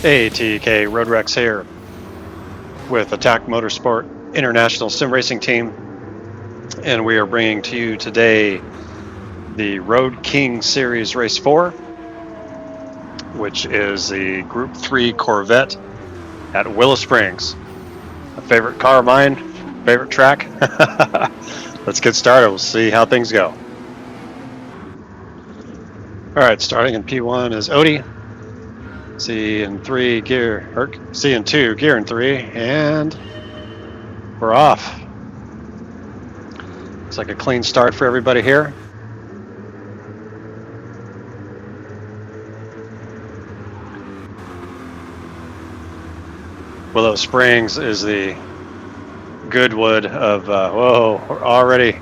ATK Road Rex here with Attack Motorsport International Sim Racing Team, and we are bringing to you today the RoadKing Series Race 4, which is the Group 3 Corvette at Willow Springs. A favorite car of mine, favorite track. Let's get started. We'll see how things go. All right, starting in P1 is Odie. C and 3 gear, or C and 2 gear and 3, and we're off. Looks like a clean start for everybody here. Willow Springs is the Goodwood of, whoa, we're already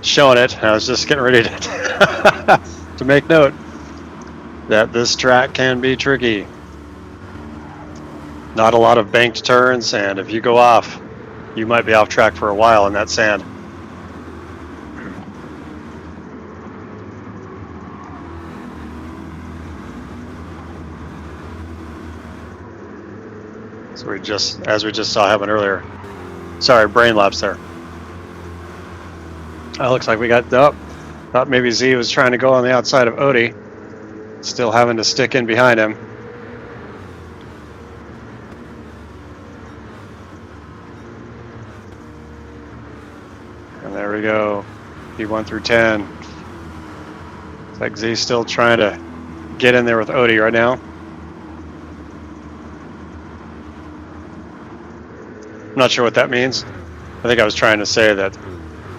showing it. I was just getting ready to, to make note that this track can be tricky. Not a lot of banked turns, and if you go off, you might be off track for a while in that sand. So as we just saw happen earlier. Sorry, brain lapse there. Oh, looks like we got, thought maybe Z was trying to go on the outside of Odie. Still having to stick in behind him. And there we go. P1 through 10. It's like Z's still trying to get in there with Odie right now. I'm not sure what that means. I think I was trying to say that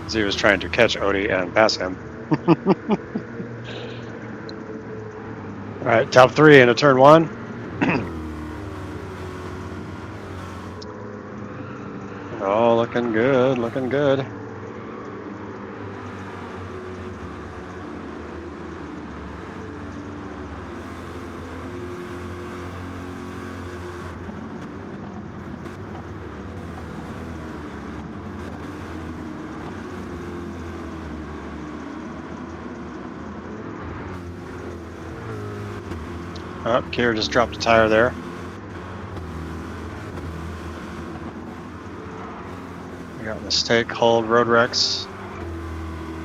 Z was trying to catch Odie and pass him. All right, top 3 into turn 1. Oh, looking good, looking good. Oh, Kira just dropped a tire there. We got Mistake, Hold, Road Rex,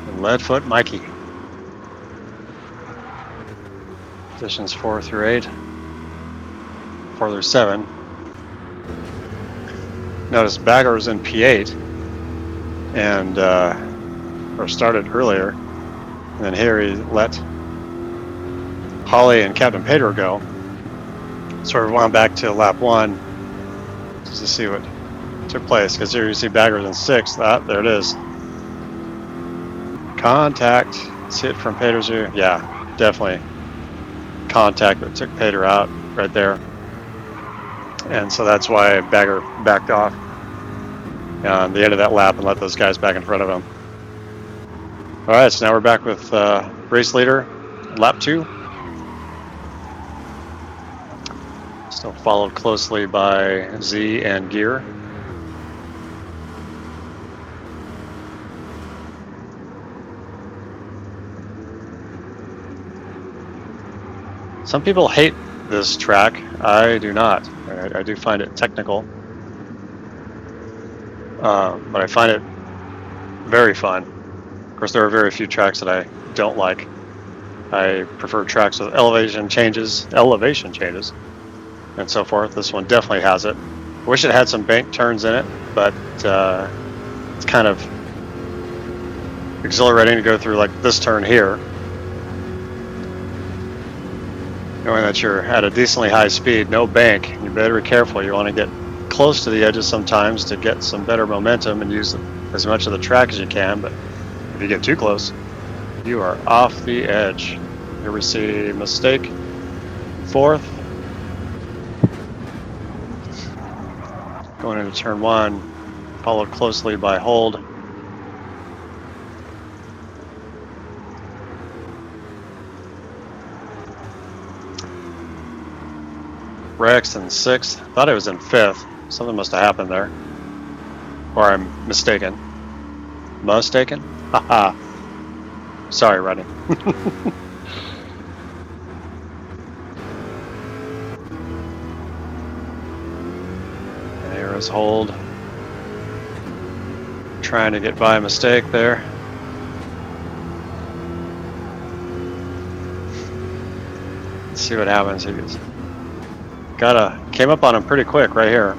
and Leadfoot Mikey. Positions 4 through 8, 4 through 7. Notice Bagger was in P8 and or started earlier, and then here he let Holly and Captain Pedro go. Sort of went back to lap 1 just to see what took place, because here you see Baggers in 6th. There it is. Contact. See it from Pedro's view? Yeah, definitely contact that took Pedro out right there. And so that's why Bagger backed off on the end of that lap and let those guys back in front of him. All right, so now we're back with race leader, lap 2. Still followed closely by Z and Gear. Some people hate this track. I do not. I do find it technical. But I find it very fun. Of course, there are very few tracks that I don't like. I prefer tracks with elevation changes, and so forth. This one definitely has it. I wish it had some bank turns in it, but it's kind of exhilarating to go through like this turn here, knowing that you're at a decently high speed, no bank. You better be careful. You want to get close to the edges sometimes to get some better momentum and use as much of the track as you can, but if you get too close, you are off the edge. Here we see Mistake, 4th. Going into turn 1, followed closely by Hold. Rex in 6th. Thought I was in 5th. Something must have happened there. Or I'm mistaken. Mistaken? Haha. Sorry, Rodney. Nice hold. Trying to get by a mistake there. Let's see what happens. He came up on him pretty quick right here.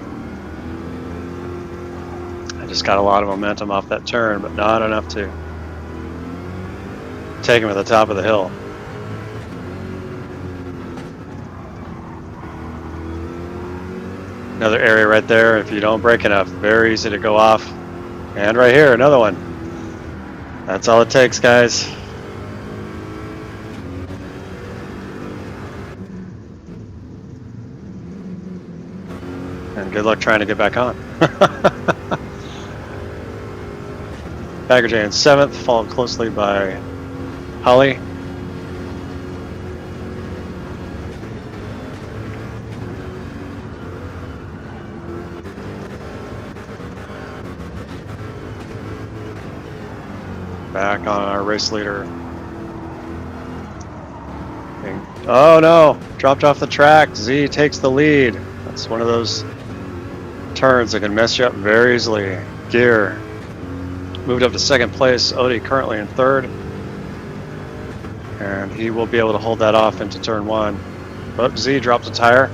I just got a lot of momentum off that turn, but not enough to take him at the top of the hill. Another area right there. If you don't brake enough, very easy to go off. And right here, another one. That's all it takes, guys. And good luck trying to get back on. Gr3 Vette in 7th, followed closely by Holly. Back on our race leader. Oh no, dropped off the track. Z takes the lead. That's one of those turns that can mess you up very easily. Gear moved up to 2nd place. Odie currently in 3rd. And he will be able to hold that off into turn 1. But Z drops a tire.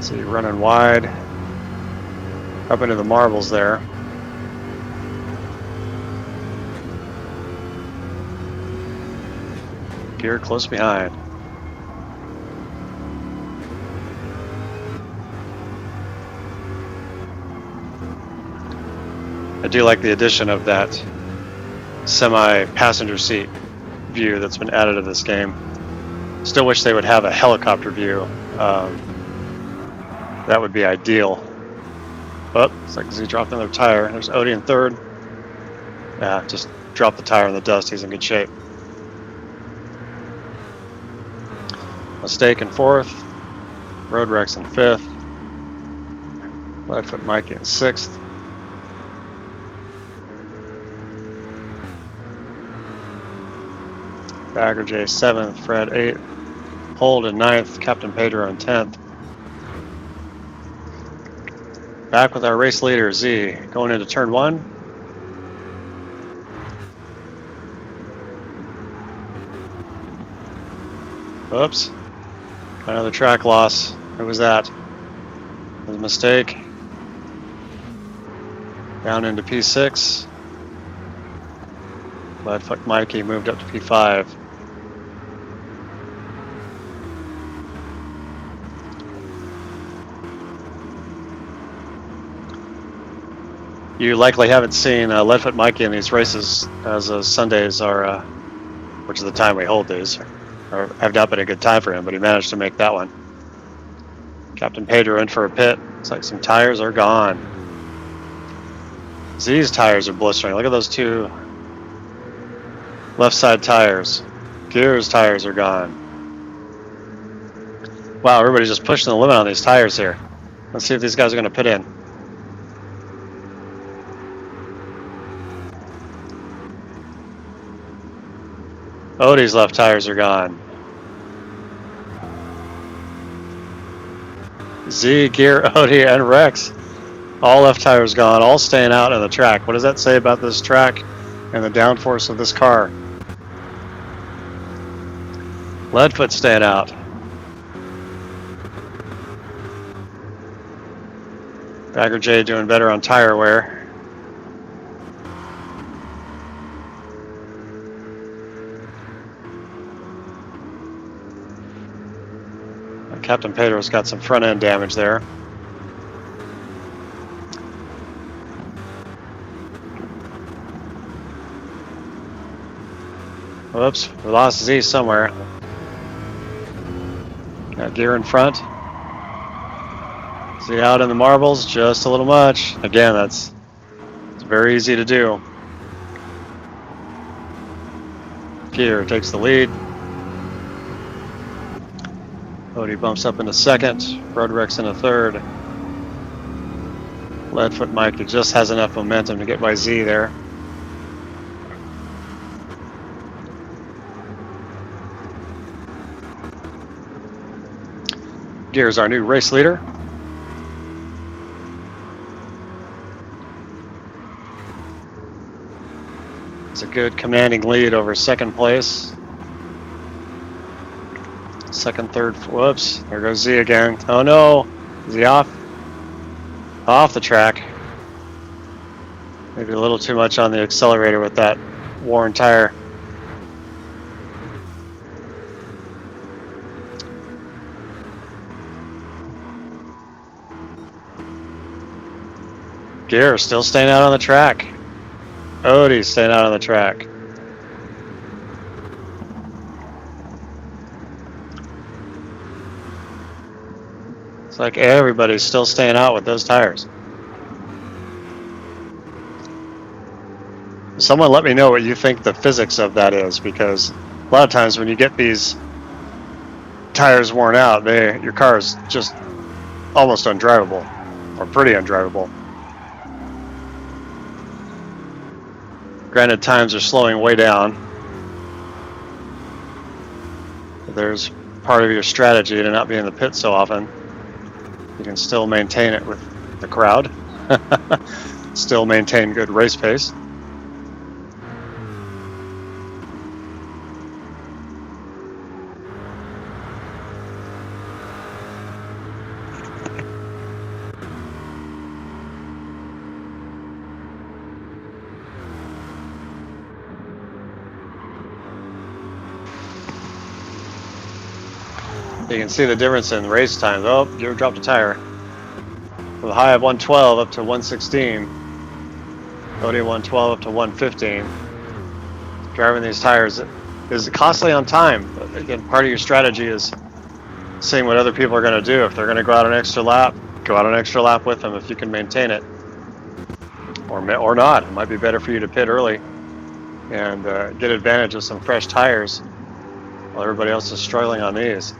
Z running wide. Up into the marbles there. Gear close behind. I do like the addition of that semi-passenger seat view that's been added to this game. Still wish they would have a helicopter view. That would be ideal. Oh, looks like Z dropped another tire. There's Odie in 3rd. Yeah, just dropped the tire in the dust. He's in good shape. Mistake in 4th. RoadKing in 5th. Leadfoot Mike in 6th. Gr3 7th. Fred 8th. Hold in 9th. Captain Pedro in 10th. Back with our race leader, Z, going into turn 1. Oops. Another track loss. Who was that? It was a mistake. Down into P6. Leadfoot Mikey moved up to P5. You likely haven't seen Leadfoot Mikey in these races, as Sundays are, which is the time we hold these, or have not been a good time for him, but he managed to make that one. Captain Pedro in for a pit. Looks like some tires are gone. Z's tires are blistering. Look at those 2 left side tires. Gear's tires are gone. Wow, everybody's just pushing the limit on these tires here. Let's see if these guys are going to pit in. Odie's left tires are gone. Z, Gear, Odie, and Rex. All left tires gone, all staying out on the track. What does that say about this track and the downforce of this car? Leadfoot staying out. Gr3 doing better on tire wear. Captain Pedro's got some front end damage there. Whoops, we lost Z somewhere. Got Gear in front. Z out in the marbles, just a little much. Again, it's very easy to do. Gear takes the lead. Odie bumps up into 2nd. RoadKing into 3rd. Leadfoot Mike just has enough momentum to get by Z there. Gear's our new race leader. It's a good commanding lead over second place. Second, third, whoops, there goes Z again. Oh no, is he off? Off the track. Maybe a little too much on the accelerator with that worn tire. Gear still staying out on the track. Odie's staying out on the track. It's like everybody's still staying out with those tires. Someone let me know what you think the physics of that is, because a lot of times when you get these tires worn out, your car is just almost undrivable, or pretty undrivable. Granted, times are slowing way down. There's part of your strategy to not be in the pit so often. You can still maintain it with the crowd. Still maintain good race pace. You can see the difference in race times. Oh, you dropped a tire. From the high of 112 up to 116. Odie 112 up to 115. Driving these tires is costly on time. But again, part of your strategy is seeing what other people are going to do. If they're going to go out an extra lap, go out an extra lap with them if you can maintain it. Or not. It might be better for you to pit early and get advantage of some fresh tires while everybody else is struggling on these.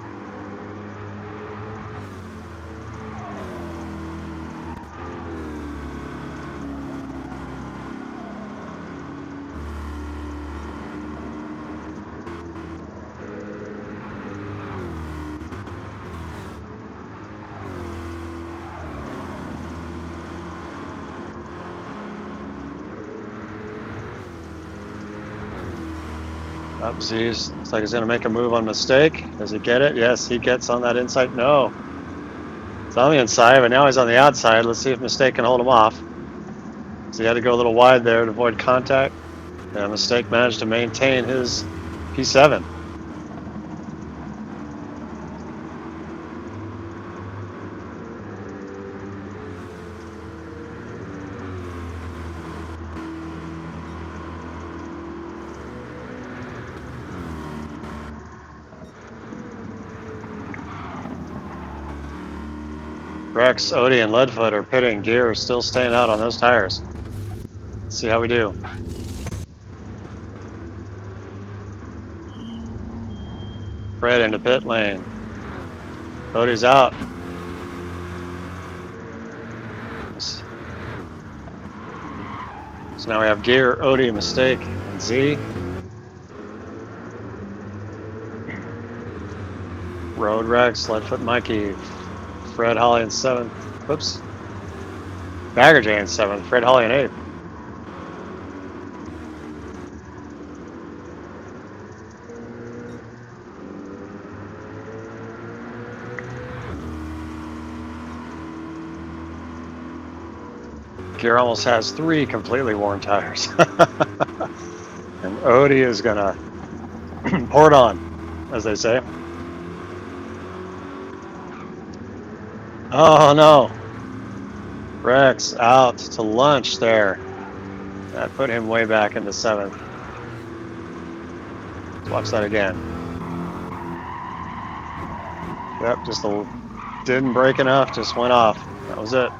Up Z's. Looks like he's going to make a move on mistake. Does he get it? Yes, he gets on that inside. No. It's on the inside, but now he's on the outside. Let's see if Mistake can hold him off. So he had to go a little wide there to avoid contact. And Mistake managed to maintain his P7. Rex, Odie, and Leadfoot are pitting. Gear is still staying out on those tires. Let's see how we do. Fred into pit lane. Odie's out. So now we have Gear, Odie, Mistake, and Z. Road Rex, Leadfoot, Mikey. Fred, Holly in 7th. Whoops. Bagger J in 7th. Fred, Holly in 8th. Gear almost has 3 completely worn tires. And Odie is going to pour it on, as they say. Oh no! Rex out to lunch there. That put him way back into 7th. Let's watch that again. Yep, just didn't break enough, just went off. That was it.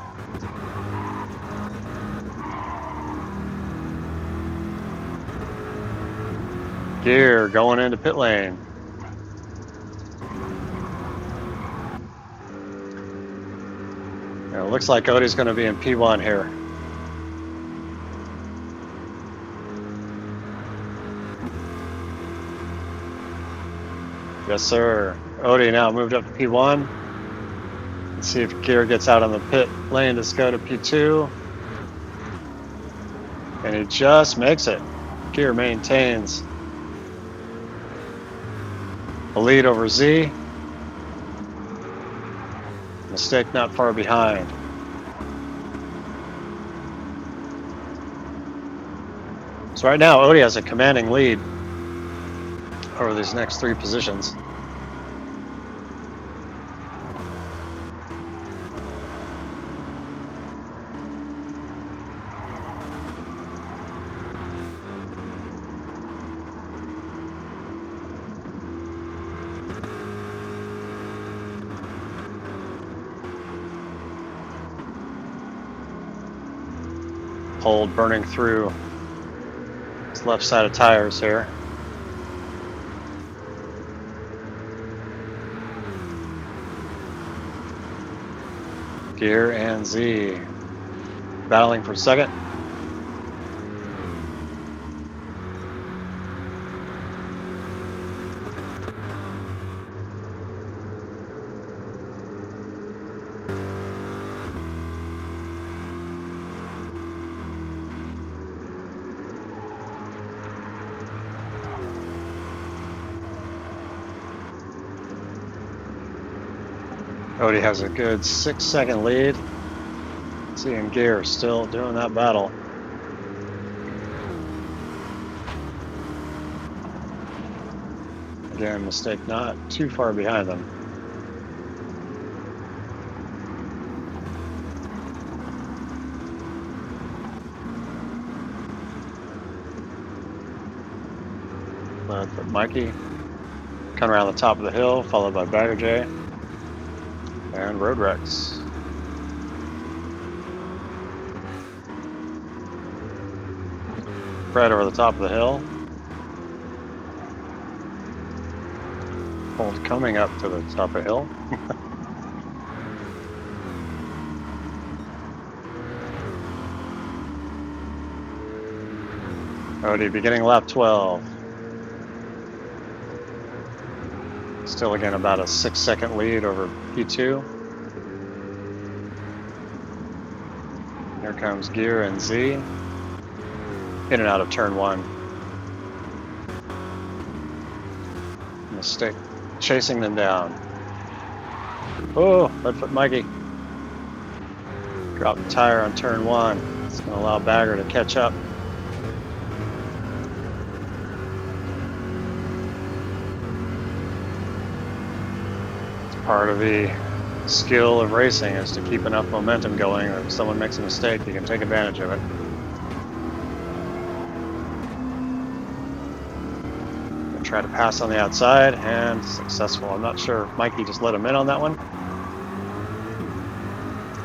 Gear going into pit lane. It looks like Odie's going to be in P1 here. Yes, sir. Odie now moved up to P1. Let's see if Gr gets out on the pit lane to go to P2. And he just makes it. Gr maintains the lead over Z. Mistake not far behind. So right now, Odie has a commanding lead over these next 3 positions. Cold burning through his left side of tires here. Gr and Z battling for second. Odie has a good 6-second lead. Seeing Gr still doing that battle. Again, mistake not too far behind them. But Mikey coming around the top of the hill, followed by Bagger J and Road Rex. Fred over the top of the hill. Cold coming up to the top of the hill. Odie beginning lap 12. Still again about a 6-second lead over P2. Here comes Gr and Z. In and out of turn 1. Mistake chasing them down. Oh, Leadfoot Mikey. Dropped the tire on turn 1. It's going to allow Bagger to catch up. Part of the skill of racing is to keep enough momentum going that if someone makes a mistake, you can take advantage of it. Try to pass on the outside and successful. I'm not sure if Mikey just let him in on that one.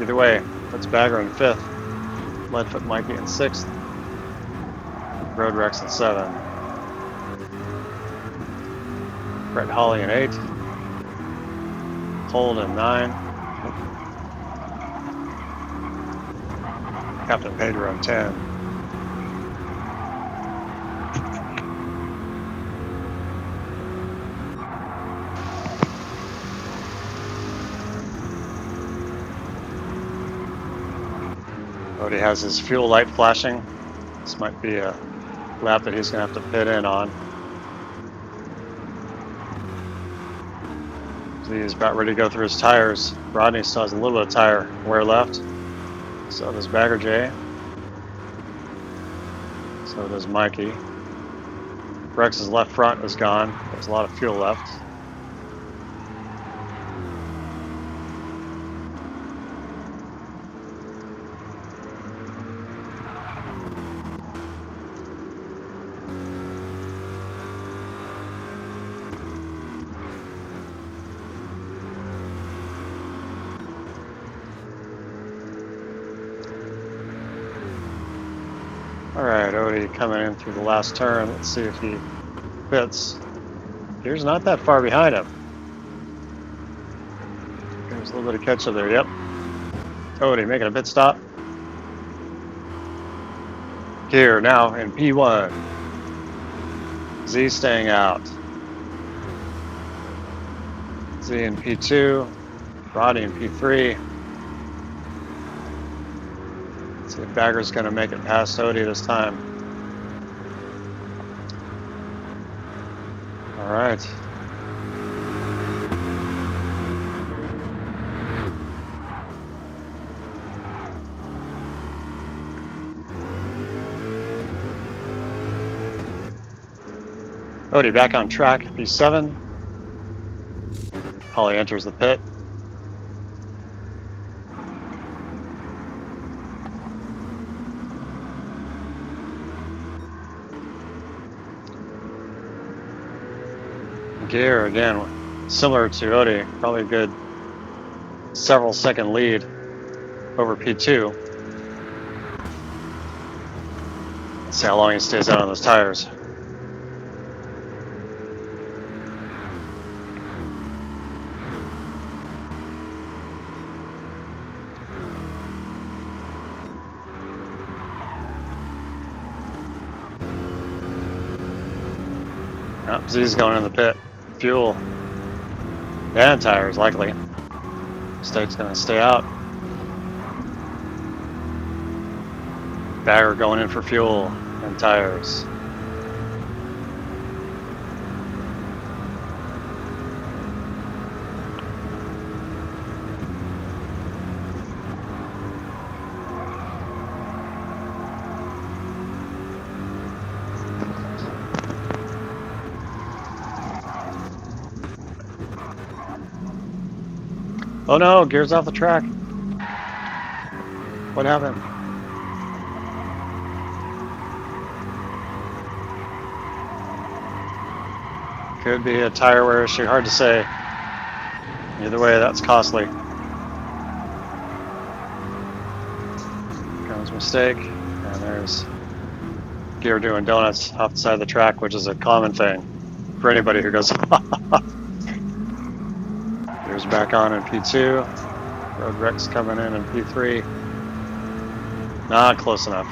Either way, that's Bagger in 5th, Leadfoot Mikey in 6th, Road Rex in 7th, Brett Holly in 8th. Cold in 9. Captain Pedro in 10. Odie has his fuel light flashing. This might be a lap that he's going to have to pit in on. He's about ready to go through his tires. Rodney still has a little bit of tire wear left. So does Bagger J. So does Mikey. Rex's left front is gone. There's a lot of fuel left. Alright, Odie coming in through the last turn. Let's see if he fits. Here's not that far behind him. There's a little bit of catch up there, yep. Odie making a pit stop. Here now in P1. Z staying out. Z in P2. Roddy in P3. Let's see if Bagger's going to make it past Odie this time. All right. Odie back on track, P7. Holly enters the pit. Gear again, similar to Odie, probably a good several second lead over P2. Let's see how long he stays out on those tires. Oh, Z's going in the pit. Fuel and tires likely. State's gonna stay out. Bagger going in for fuel and tires. Oh no, gears off the track. What happened? Could be a tire wear issue, hard to say. Either way, that's costly. Comes mistake, and there's gear doing donuts off the side of the track, which is a common thing for anybody who goes. Gears back on in P2. Road Rex coming in P3. Not close enough.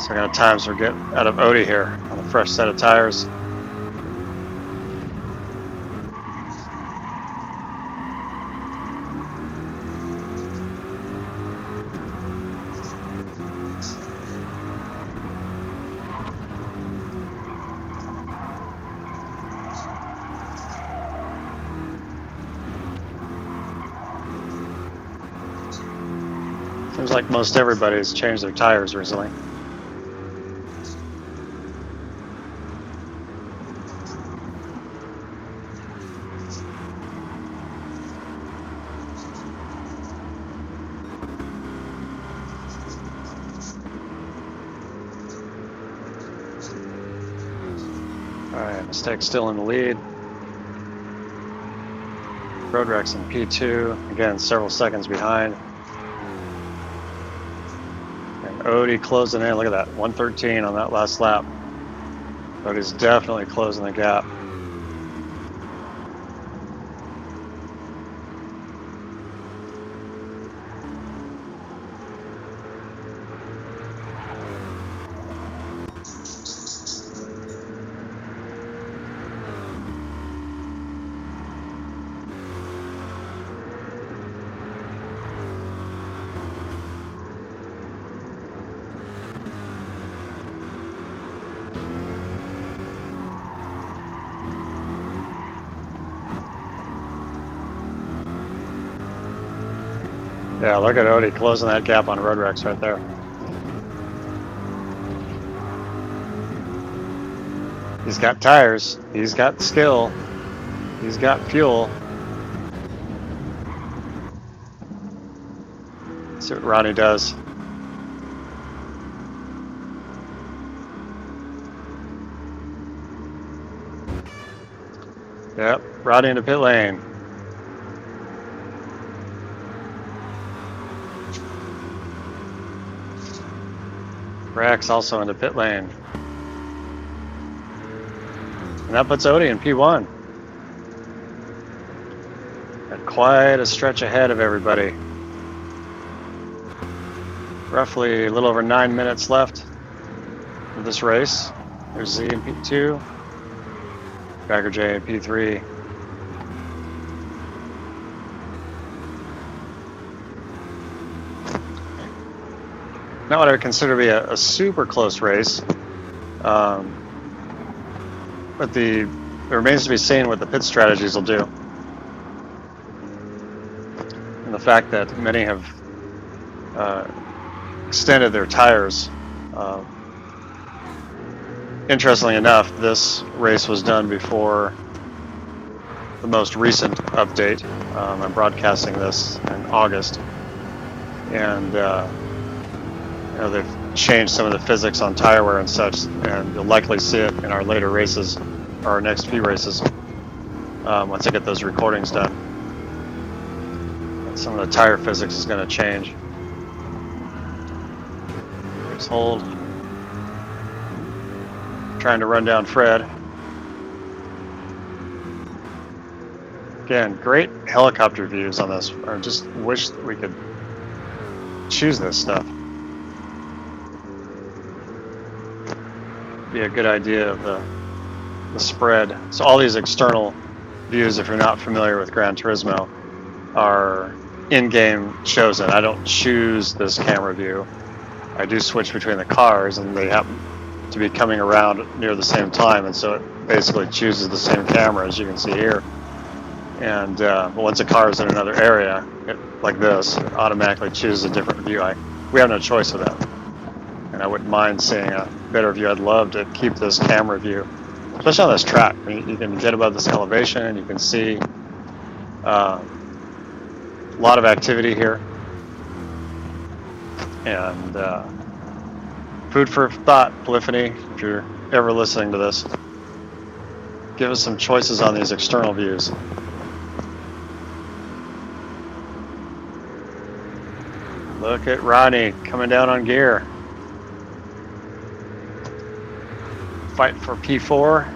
So I got times we're getting out of Odie here on a fresh set of tires. Seems like most everybody's changed their tires recently. Alright, Mistake still in the lead. Road Rex in P2, again several seconds behind. And Odie closing in, look at that, 113 on that last lap. Odie's definitely closing the gap. Yeah, look at Odie closing that gap on Road Rex right there. He's got tires, he's got skill, he's got fuel. Let's see what Ronnie does. Yep, Roddy into pit lane. Rex also into pit lane. And that puts Odie in P1. Got quite a stretch ahead of everybody. Roughly a little over 9 minutes left of this race. There's Z in P2, Gr3 J in P3. Not what I would consider to be a super close race, but it remains to be seen what the pit strategies will do. And the fact that many have extended their tires. Interestingly enough, this race was done before the most recent update. I'm broadcasting this in August, and they've changed some of the physics on tire wear and such, and you'll likely see it in our later races, or our next few races, once I get those recordings done. And some of the tire physics is going to change. Just hold. Trying to run down Fred. Again, great helicopter views on this. I just wish that we could choose this stuff. Be a good idea of the spread. So all these external views, if you're not familiar with Gran Turismo, are in-game chosen. I don't choose this camera view. I do switch between the cars, and they happen to be coming around near the same time, and so it basically chooses the same camera, as you can see here. And once a car is in another area, like this, it automatically chooses a different view. We have no choice with that. And I wouldn't mind seeing a better view. I'd love to keep this camera view, especially on this track. I mean, you can get above this elevation, and you can see a lot of activity here. And food for thought, Polyphony, if you're ever listening to this. Give us some choices on these external views. Look at Ronnie coming down on gear. Fighting for P4.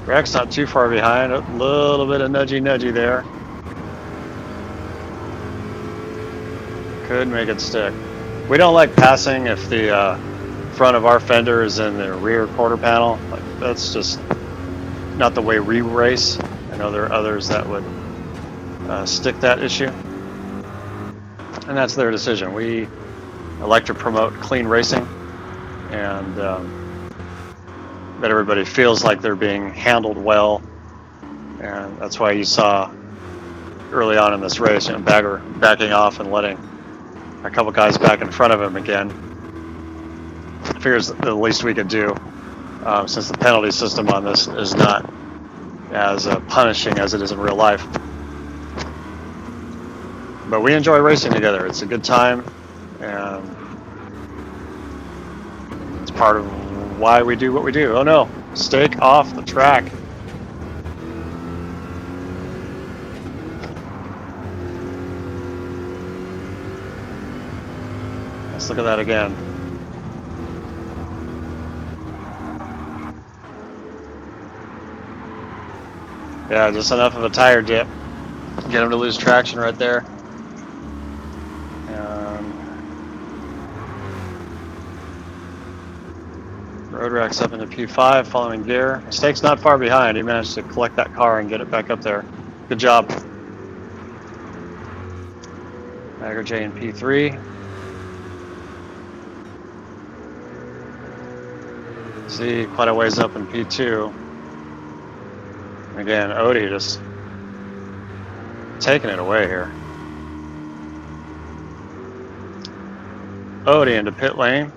Greg's not too far behind. A little bit of nudgy there. Could make it stick. We don't like passing if the front of our fender is in the rear quarter panel. Like, that's just not the way we race. I know there are others that would stick that issue, and that's their decision. We like to promote clean racing, and that everybody feels like they're being handled well, and that's why you saw early on in this race, Bagger backing off and letting a couple guys back in front of him again. I figures the least we could do, since the penalty system on this is not as punishing as it is in real life. But we enjoy racing together. It's a good time, and it's part of why we do what we do. Oh no, stake off the track. Let's look at that again. Yeah, just enough of a tire dip. Get him to lose traction right there. Roadrak's up into P5, following gear. Stake's not far behind. He managed to collect that car and get it back up there. Good job. Gr3 J in P3. See, quite a ways up in P2. Again, Odie just taking it away here. Odie into pit lane.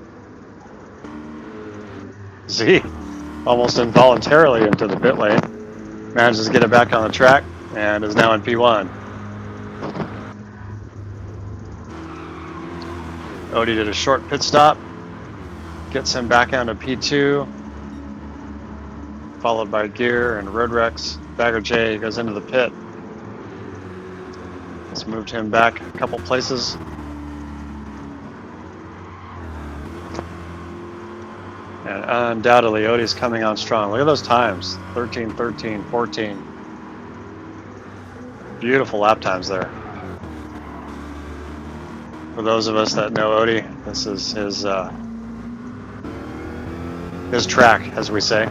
Z almost involuntarily into the pit lane. Manages to get it back on the track and is now in P1. Odie did a short pit stop. Gets him back onto P2. Followed by Gear and Roadrex. Gr3 J goes into the pit. It's moved him back a couple places. And undoubtedly, Odie's coming on strong. Look at those times. 13, 13, 14. Beautiful lap times there. For those of us that know Odie, this is his track, as we say.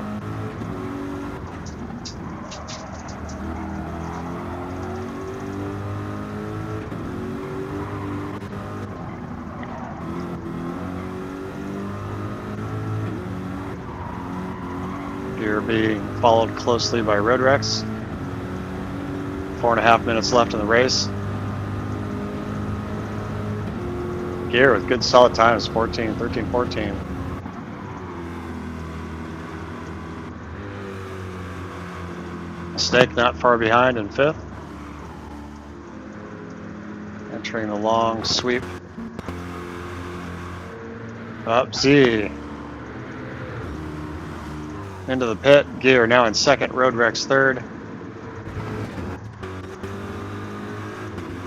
You're being followed closely by RoadRex. 4.5 minutes left in the race. Gear with good solid times, 13, 14. Snake not far behind in 5th. Entering the long sweep. Up Z. Into the pit. Gear now in 2nd, RoadRex 3rd.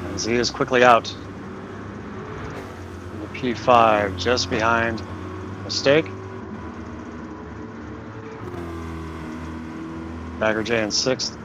And Z is quickly out. The P5 just behind Mistake. Gr3 J in 6th.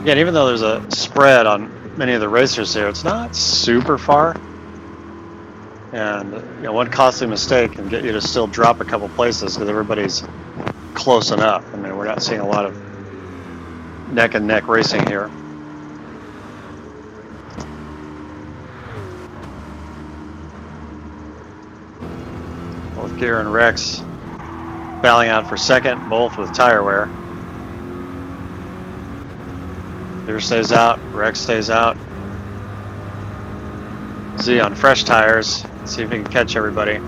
Again, even though there's a spread on many of the racers here, it's not super far. And you know, one costly mistake can get you to still drop a couple places because everybody's close enough. I mean, we're not seeing a lot of neck and neck racing here. Both Gear and Rex battling out for 2nd, both with tire wear. Gear stays out, Rex stays out. Z on fresh tires. See if he can catch everybody.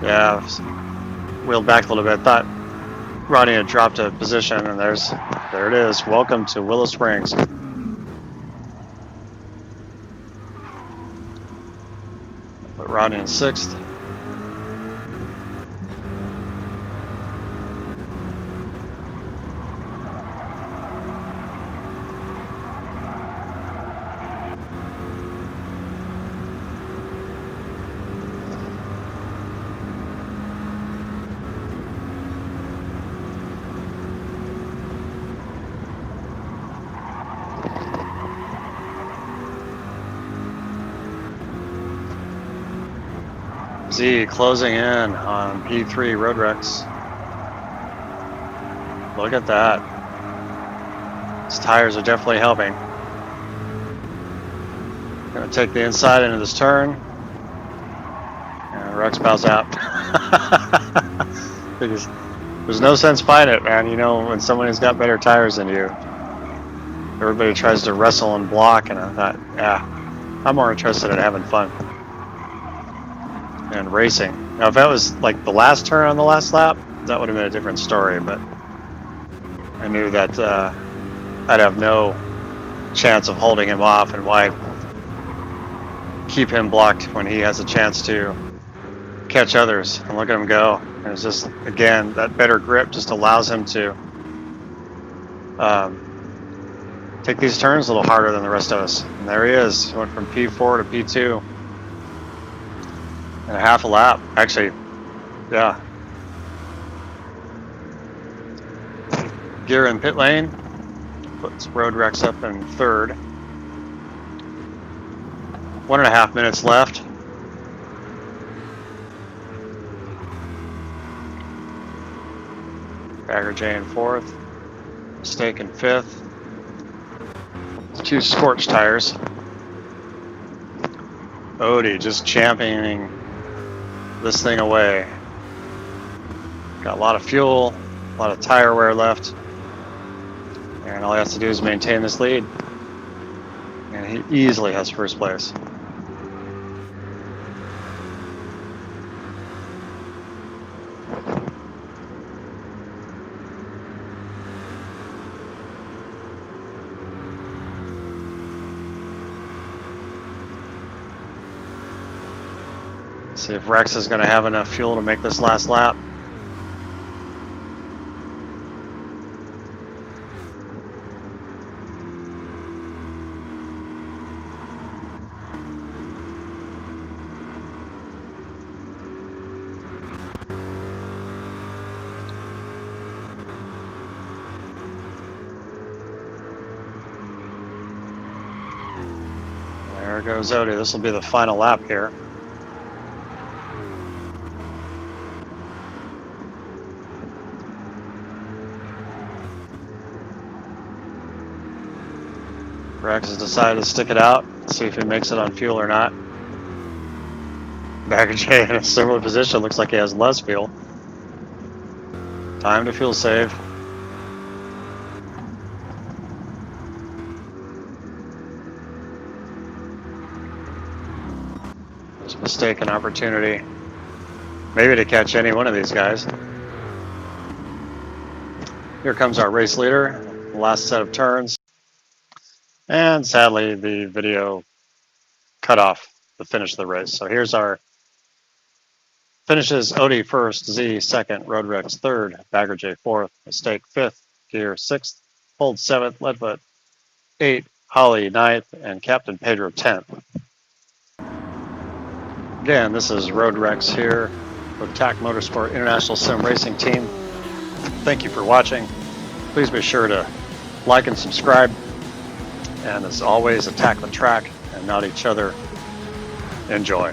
Yeah, wheeled back a little bit. Thought Ronnie had dropped a position, and there it is. Welcome to Willow Springs. Put Ronnie in 6th. Z closing in on P3 RoadRex. Look at that. His tires are definitely helping. Gonna take the inside into this turn. And Rex bows out. There's no sense fighting it, man. You know, when somebody's got better tires than you, everybody tries to wrestle and block, and I thought, yeah, I'm more interested in having fun and racing. Now, if that was like the last turn on the last lap, that would have been a different story, but I knew that I'd have no chance of holding him off, and why keep him blocked when he has a chance to catch others. And look at him go. And it's just, again, that better grip just allows him to take these turns a little harder than the rest of us. And there he is. He went from P4 to P2 in a half a lap. Actually, yeah. Gear in pit lane. Puts RoadRex up in 3rd. 1.5 minutes left. Gr3 in 4th. Mistake in 5th. 2 scorched tires. Odie just championing this thing away. Got a lot of fuel, a lot of tire wear left. And all he has to do is maintain this lead. And he easily has first place. See if Rex is going to have enough fuel to make this last lap. There goes Odie. This will be the final lap here. Rex has decided to stick it out, see if he makes it on fuel or not. Gr3 in a similar position, looks like he has less fuel. Time to fuel save. Just mistaken opportunity, maybe to catch any one of these guys. Here comes our race leader, last set of turns. And sadly, the video cut off the finish of the race. So here's our finishes: Odie first, Z second, RoadRex third, Gr3 fourth, Mistake fifth, Gear sixth, Hold seventh, Leadfoot 8th, Holly 9th, and Captain Pedro 10th. Again, this is RoadRex here with TAC Motorsport International Sim Racing Team. Thank you for watching. Please be sure to like and subscribe. And as always, attack the track and not each other. Enjoy.